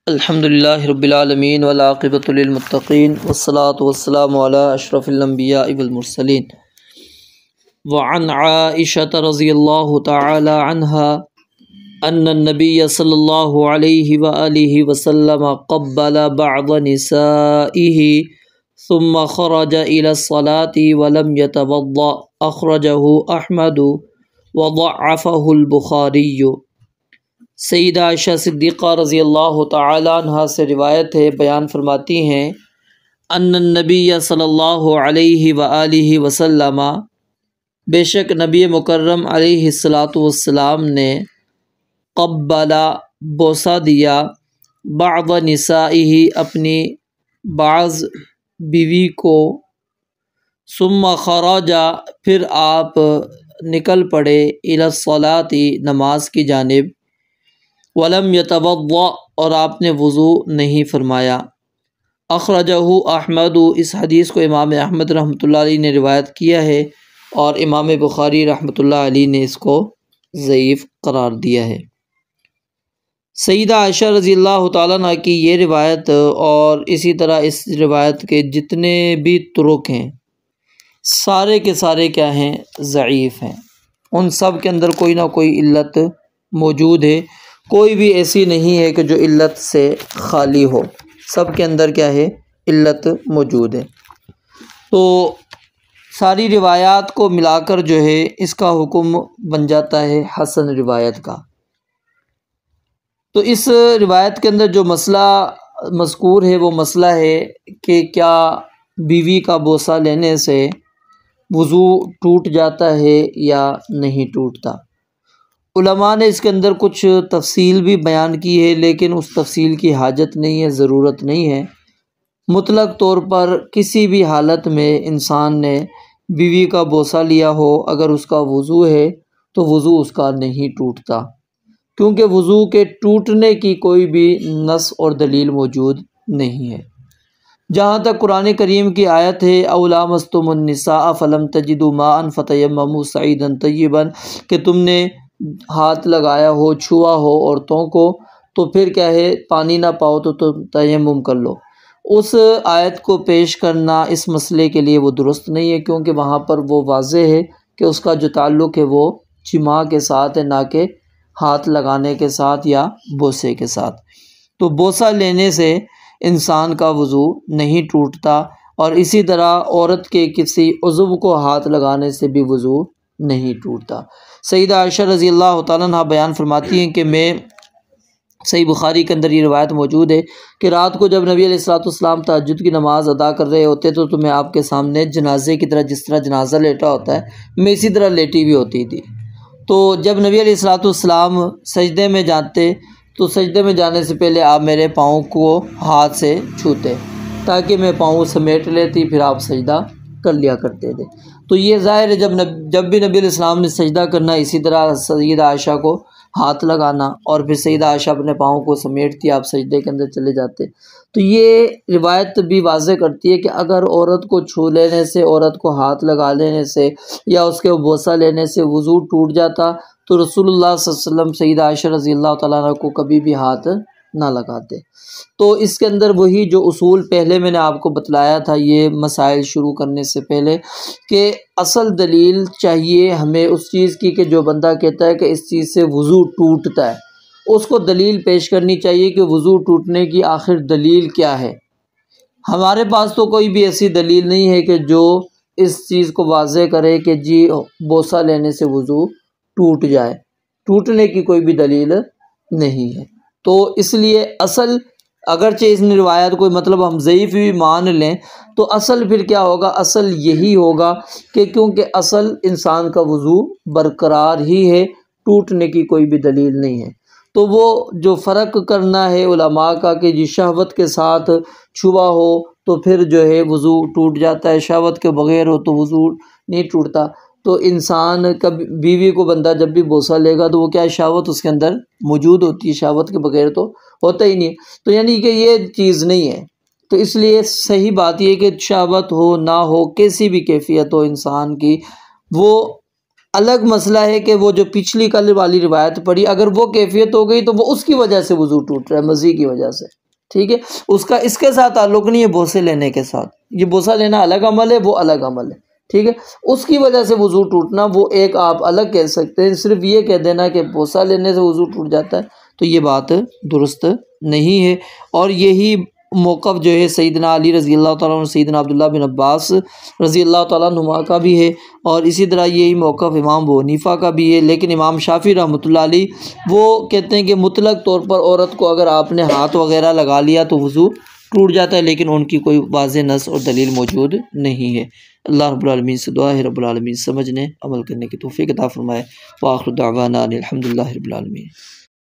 अल्हम्दुलिल्लाहि रब्बिल आलमीन वल आक़िबतु लिल मुत्तक़ीन वस्सलातु वस्सलामु अला अशरफिल अंबियाइ वल मुरसलीन व अन आइशा रज़ियल्लाहु तआला अन्हा अन्न नबिय्य सल्लल्लाहु अलैहि व आलिहि वसल्लम क़ब्बला बअद निसाइही सुम्मा ख़रज इला स्सलाति व लम यतवद्दा अख़रजहु अहमद व ज़अफ़हुल बुख़ारी। सईदा आयशा सिद्दीक़ा रज़ी अल्लाह तआला अन्हा से रिवायत है, बयान फरमाती हैं अन्न नबिय्य सल्लल्लाहु अलैहि व आलिहि वसल्लम, बेशक नबी मुकर्रम अलैहिस्सलातु वस्सलाम ने क़ब्बला बोसा दिया बअद निसाइही अपनी बाज़ बीवी को, सुम्मा ख़रजा फिर आप निकल पड़े इला सलाती नमाज की जानिब, वलम यतवद्दा और आपने वज़ू नहीं फरमाया। अख़रजहु अहमद, इस हदीस को इमाम अहमद रहमतुल्लाह अलैह ने रिवायत किया है और इमाम बुखारी रहमतुल्लाह अलैह ने इसको ज़ईफ़ करार दिया है। सईदा आयशा रज़ियल्लाहु ताला अन्हा की ये रिवायत और इसी तरह इस रिवायत के जितने भी तुरुक हैं सारे के सारे क्या हैं, ज़ईफ़ हैं। उन सब के अंदर कोई ना कोई इल्लत मौजूद है, कोई भी ऐसी नहीं है कि जो इल्लत से खाली हो, सब के अंदर क्या है, इल्लत मौजूद है। तो सारी रिवायात को मिलाकर जो है इसका हुक्म बन जाता है हसन रिवायत का। तो इस रिवायत के अंदर जो मसला मज़कूर है वो मसला है कि क्या बीवी का बोसा लेने से वज़ू टूट जाता है या नहीं टूटता। उलमा ने इसके अंदर कुछ तफसील भी बयान की है, लेकिन उस तफसील की हाजत नहीं है, ज़रूरत नहीं है। मुतलक तौर पर किसी भी हालत में इंसान ने बीवी का बोसा लिया हो, अगर उसका वज़ू है तो वज़ू उसका नहीं टूटता, क्योंकि वज़ू के टूटने की कोई भी नस और दलील मौजूद नहीं है। जहाँ तक कुरान करीम की आयत है औला मस्तुमुन निसा फलम तजिदु माअन फतयम्ममु सईदन तय्यबन, कि तुमने हाथ लगाया हो, छुआ हो औरतों को, तो फिर क्या है, पानी ना पाओ तो तुम तयम्मुम कर लो। उस आयत को पेश करना इस मसले के लिए वो दुरुस्त नहीं है, क्योंकि वहाँ पर वो वाज़ेह है कि उसका जो ताल्लुक़ है वो जिमा के साथ है, ना कि हाथ लगाने के साथ या बोसे के साथ। तो बोसा लेने से इंसान का वज़ू नहीं टूटता, और इसी तरह औरत के किसी उज़्व को हाथ लगाने से भी वज़ू नहीं टूटता। सईदा आयशा रज़ी अल्लाह तआला अन्हा बयान फरमाती हैं कि मैं सही बुखारी के अंदर ये रिवायत मौजूद है कि रात को जब नबी अलैहिस्सलाम तहज्जुद की नमाज़ अदा कर रहे होते तो मैं आपके सामने जनाजे की तरह, जिस तरह जनाजा लेटा होता है, मैं इसी तरह लेटी भी होती थी। तो जब नबी अलैहिस्सलाम सजदे में जाते तो सजदे में जाने से पहले आप मेरे पाँव को हाथ से छूते ताकि मैं पाँव समेट लेती, फिर आप सजदा कर लिया करते थे। तो ये ज़ाहिर है जब भी नबी अलैहिस्सलाम ने सजदा करना, इसी तरह सईदा आयशा को हाथ लगाना और फिर सईदा आयशा अपने पाँव को समेटती, आप सजदे के अंदर चले जाते। तो ये रिवायत भी वाज़े करती है कि अगर औरत को छू लेने से, औरत को हाथ लगा लेने से या उसके बोसा लेने से वज़ू टूट जाता तो रसूलुल्लाह सल्लल्लाहु अलैहि वसल्लम सईदा आयशा रज़ियल्लाहु तआला अन्हा को कभी भी हाथ ना लगाते। तो इसके अंदर वही जो उसूल पहले मैंने आपको बतलाया था ये मसाइल शुरू करने से पहले, कि असल दलील चाहिए हमें उस चीज़ की कि जो बंदा कहता है कि इस चीज़ से वज़ू टूटता है, उसको दलील पेश करनी चाहिए कि वज़ू टूटने की आखिर दलील क्या है। हमारे पास तो कोई भी ऐसी दलील नहीं है कि जो इस चीज़ को वाज़े करे कि जी बोसा लेने से वज़ू टूट जाए, टूटने की कोई भी दलील नहीं है। तो इसलिए असल, अगरचे इस रिवायत को मतलब हम ज़ईफ़ भी मान लें तो असल फिर क्या होगा, असल यही होगा कि क्योंकि असल इंसान का वज़ू बरकरार ही है, टूटने की कोई भी दलील नहीं है। तो वो जो फ़र्क करना है उलमा का कि जी शहवत के साथ छुआ हो तो फिर जो है वज़ू टूट जाता है, शहवत के बग़ैर हो तो वज़ू नहीं टूटता। तो इंसान कभी बीवी को बंदा जब भी बोसा लेगा तो वो क्या है, शहवत उसके अंदर मौजूद होती है, शहवत के बग़ैर तो होता ही नहीं है। तो यानी कि ये चीज़ नहीं है। तो इसलिए सही बात ये कि शहवत हो ना हो, कैसी भी कैफियत हो इंसान की, वो अलग मसला है कि वो जो पिछली कल वाली रिवायत पढ़ी, अगर वो कैफियत हो गई तो वो उसकी वजह से वज़ू टूट रहा है, मज़ी की वजह से, ठीक है। उसका इसके साथ ताल्लुक़ नहीं है, बोसे लेने के साथ। ये बोसा लेना अलग अमल है, वो अलग अमल है, ठीक है। उसकी वजह से वज़ू टूटना वो एक आप अलग कह सकते हैं। सिर्फ ये कह देना कि बोसा लेने से वज़ू टूट जाता है, तो ये बात दुरुस्त नहीं है। और यही मौक़िफ़ जो है सैयदना अली रज़ी अल्लाह तआला अन्हु, सैयदना अब्दुल्लाह बिन अब्बास रज़ी अल्लाह तआला अन्हुमा का भी है, और इसी तरह यही मौक़िफ़ इमाम अबू हनीफ़ा का भी है। लेकिन इमाम शाफ़ी रहमतुल्लाह अलैह वो कहते हैं कि मुतलक तौर पर औरत को अगर आपने हाथ वग़ैरह लगा लिया तो वज़ू टूट जाता है, लेकिन उनकी कोई वाज़ेह नस और दलील मौजूद नहीं है। अल्लाह रब्बुल आलमीन से दुआ है रब्बुल आलमीन समझने अमल करने की तौफ़ीक़ अता फ़रमाए। व आखिर दावाना अनिल हम्दुलिल्लाहि रब्बिल आलमीन।